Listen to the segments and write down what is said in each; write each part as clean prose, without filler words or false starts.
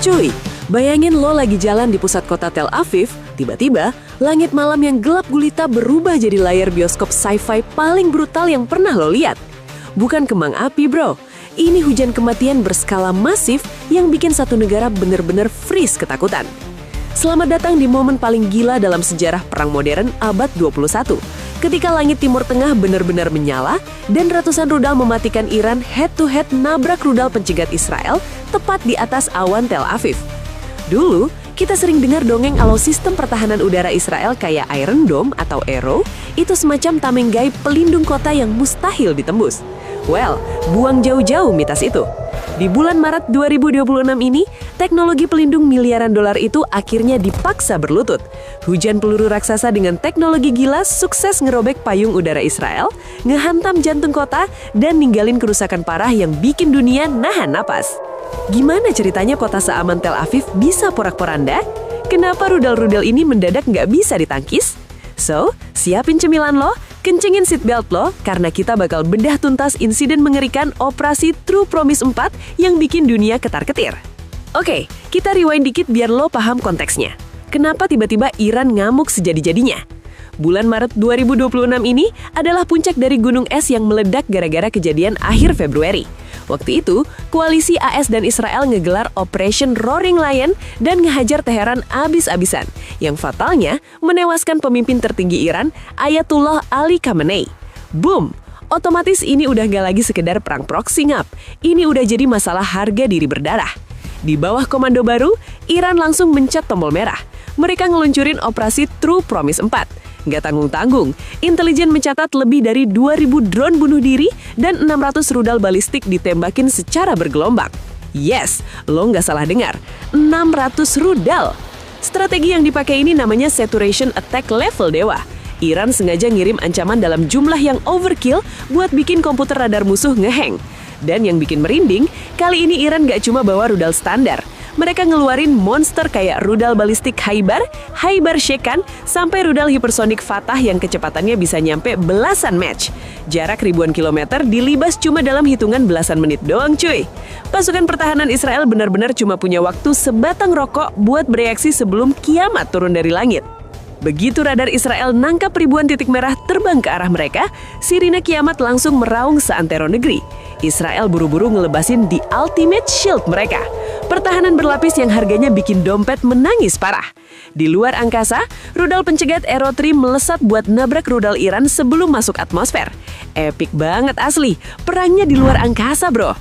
Cuy, bayangin lo lagi jalan di pusat kota Tel Aviv, tiba-tiba langit malam yang gelap gulita berubah jadi layar bioskop sci-fi paling brutal yang pernah lo lihat. Bukan kembang api bro, ini hujan kematian berskala masif yang bikin satu negara bener-bener freeze ketakutan. Selamat datang di momen paling gila dalam sejarah perang modern abad 21. Ketika langit Timur Tengah benar-benar menyala dan ratusan rudal mematikan Iran head-to-head nabrak rudal pencegat Israel tepat di atas awan Tel Aviv. Dulu, kita sering dengar dongeng kalau sistem pertahanan udara Israel kayak Iron Dome atau Arrow itu semacam tameng gaib pelindung kota yang mustahil ditembus. Well, buang jauh-jauh mitos itu. Di bulan Maret 2026 ini, teknologi pelindung miliaran dolar itu akhirnya dipaksa berlutut. Hujan peluru raksasa dengan teknologi gila sukses ngerobek payung udara Israel, ngehantam jantung kota, dan ninggalin kerusakan parah yang bikin dunia nahan napas. Gimana ceritanya kota seaman Tel Aviv bisa porak-poranda? Kenapa rudal-rudal ini mendadak nggak bisa ditangkis? So, siapin cemilan lo, kencengin seatbelt lo, karena kita bakal bedah tuntas insiden mengerikan Operasi True Promise 4 yang bikin dunia ketar-ketir. Oke, kita rewind dikit biar lo paham konteksnya. Kenapa tiba-tiba Iran ngamuk sejadi-jadinya? Bulan Maret 2026 ini adalah puncak dari gunung es yang meledak gara-gara kejadian akhir Februari. Waktu itu, koalisi AS dan Israel ngegelar Operation Roaring Lion dan ngehajar Teheran abis-abisan, yang fatalnya menewaskan pemimpin tertinggi Iran, Ayatullah Ali Khamenei. Boom! Otomatis ini udah gak lagi sekedar perang proxy ngap, ini udah jadi masalah harga diri berdarah. Di bawah komando baru, Iran langsung mencet tombol merah. Mereka ngeluncurin Operasi True Promise 4. Nggak tanggung-tanggung, intelijen mencatat lebih dari 2.000 drone bunuh diri dan 600 rudal balistik ditembakin secara bergelombang. Yes, lo nggak salah dengar, 600 rudal. Strategi yang dipakai ini namanya Saturation Attack Level Dewa. Iran sengaja ngirim ancaman dalam jumlah yang overkill buat bikin komputer radar musuh ngeheng. Dan yang bikin merinding, kali ini Iran nggak cuma bawa rudal standar. Mereka ngeluarin monster kayak rudal balistik Haibar Shekan, sampai rudal hipersonik Fatah yang kecepatannya bisa nyampe belasan Mach. Jarak ribuan kilometer dilibas cuma dalam hitungan belasan menit doang cuy. Pasukan pertahanan Israel benar-benar cuma punya waktu sebatang rokok buat bereaksi sebelum kiamat turun dari langit. Begitu radar Israel nangkap ribuan titik merah terbang ke arah mereka, sirine kiamat langsung meraung seantero negeri. Israel buru-buru ngelebasin the ultimate shield mereka. Pertahanan berlapis yang harganya bikin dompet menangis parah. Di luar angkasa, rudal pencegat Arrow 3 melesat buat nabrak rudal Iran sebelum masuk atmosfer. Epic banget asli, perangnya di luar angkasa bro.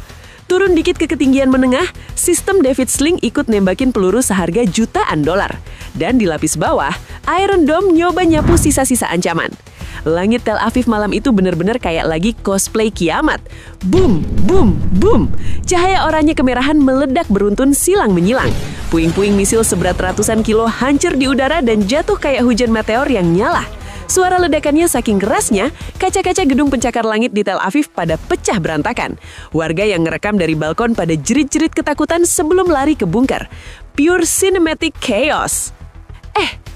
Turun dikit ke ketinggian menengah, sistem David Sling ikut nembakin peluru seharga jutaan dolar. Dan di lapis bawah, Iron Dome nyoba nyapu sisa-sisa ancaman. Langit Tel Aviv malam itu benar-benar kayak lagi cosplay kiamat. Boom, boom, boom. Cahaya oranye kemerahan meledak beruntun silang menyilang. Puing-puing misil seberat ratusan kilo hancur di udara dan jatuh kayak hujan meteor yang nyala. Suara ledakannya saking kerasnya, kaca-kaca gedung pencakar langit di Tel Aviv pada pecah berantakan. Warga yang ngerekam dari balkon pada jerit-jerit ketakutan sebelum lari ke bunker. Pure cinematic chaos.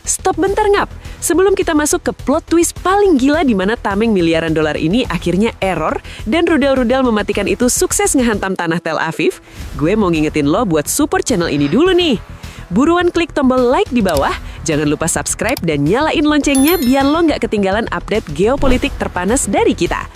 Stop bentar ngap. Sebelum kita masuk ke plot twist paling gila di mana tameng miliaran dolar ini akhirnya error dan rudal-rudal mematikan itu sukses ngehantam tanah Tel Aviv, gue mau ngingetin lo buat support channel ini dulu nih. Buruan klik tombol like di bawah, jangan lupa subscribe dan nyalain loncengnya biar lo nggak ketinggalan update geopolitik terpanas dari kita.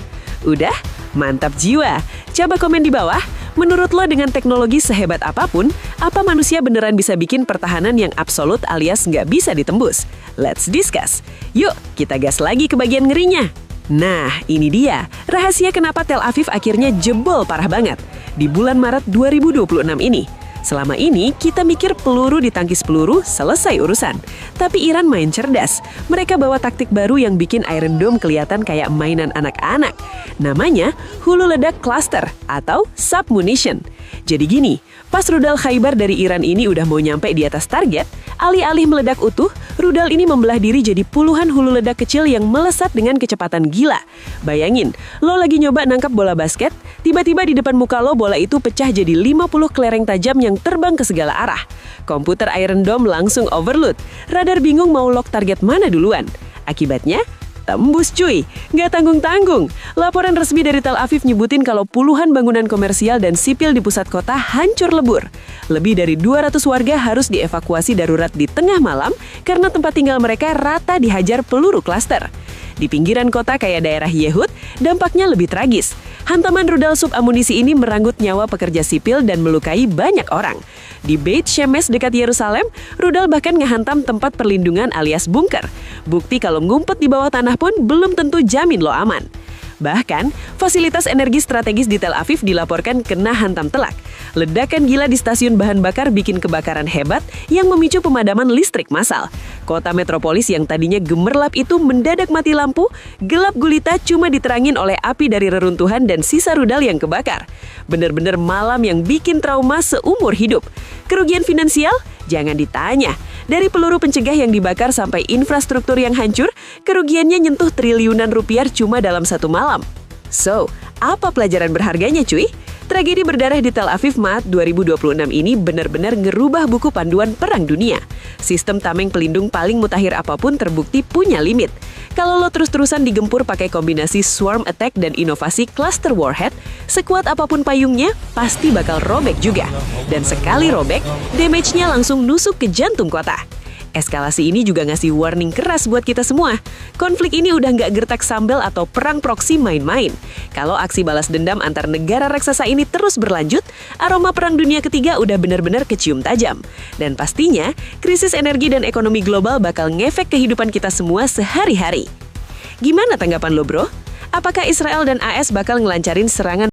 Udah? Mantap jiwa. Coba komen di bawah, menurut lo dengan teknologi sehebat apapun, apa manusia beneran bisa bikin pertahanan yang absolut alias nggak bisa ditembus? Let's discuss. Yuk, kita gas lagi ke bagian ngerinya. Nah, ini dia, rahasia kenapa Tel Aviv akhirnya jebol parah banget di bulan Maret 2026 ini. Selama ini, kita mikir peluru ditangkis peluru, selesai urusan. Tapi Iran main cerdas. Mereka bawa taktik baru yang bikin Iron Dome kelihatan kayak mainan anak-anak. Namanya hulu ledak cluster atau submunition. Jadi gini, pas rudal Khaibar dari Iran ini udah mau nyampe di atas target, alih-alih meledak utuh, rudal ini membelah diri jadi puluhan hulu ledak kecil yang melesat dengan kecepatan gila. Bayangin, lo lagi nyoba nangkap bola basket, tiba-tiba di depan muka lo bola itu pecah jadi 50 kelereng tajam yang terbang ke segala arah. Komputer Iron Dome langsung overload. Radar bingung mau lock target mana duluan. Akibatnya, Tembus cuy, nggak tanggung-tanggung. Laporan resmi dari Tel Aviv nyebutin kalau puluhan bangunan komersial dan sipil di pusat kota hancur lebur. Lebih dari 200 warga harus dievakuasi darurat di tengah malam karena tempat tinggal mereka rata dihajar peluru klaster. Di pinggiran kota kayak daerah Yehud, dampaknya lebih tragis. Hantaman rudal subamunisi ini merenggut nyawa pekerja sipil dan melukai banyak orang. Di Beit Shemesh dekat Yerusalem, rudal bahkan ngehantam tempat perlindungan alias bunker. Bukti kalau ngumpet di bawah tanah pun belum tentu jamin lo aman. Bahkan, fasilitas energi strategis di Tel Aviv dilaporkan kena hantam telak. Ledakan gila di stasiun bahan bakar bikin kebakaran hebat yang memicu pemadaman listrik massal. Kota metropolis yang tadinya gemerlap itu mendadak mati lampu, gelap gulita cuma diterangin oleh api dari reruntuhan dan sisa rudal yang kebakar. Bener-bener malam yang bikin trauma seumur hidup. Kerugian finansial? Jangan ditanya. Dari peluru pencegah yang dibakar sampai infrastruktur yang hancur, kerugiannya nyentuh triliunan rupiah cuma dalam satu malam. So, apa pelajaran berharganya cuy? Tragedi berdarah di Tel Aviv Maat 2026 ini benar-benar ngerubah buku panduan Perang Dunia. Sistem tameng pelindung paling mutakhir apapun terbukti punya limit. Kalau lo terus-terusan digempur pakai kombinasi swarm attack dan inovasi cluster warhead, sekuat apapun payungnya, pasti bakal robek juga. Dan sekali robek, damage-nya langsung nusuk ke jantung kota. Eskalasi ini juga ngasih warning keras buat kita semua. Konflik ini udah nggak gertak sambal atau perang proksi main-main. Kalau aksi balas dendam antar negara raksasa ini terus berlanjut, aroma Perang Dunia Ketiga udah benar-benar kecium tajam. Dan pastinya, krisis energi dan ekonomi global bakal ngefek kehidupan kita semua sehari-hari. Gimana tanggapan lo bro? Apakah Israel dan AS bakal ngelancarin serangan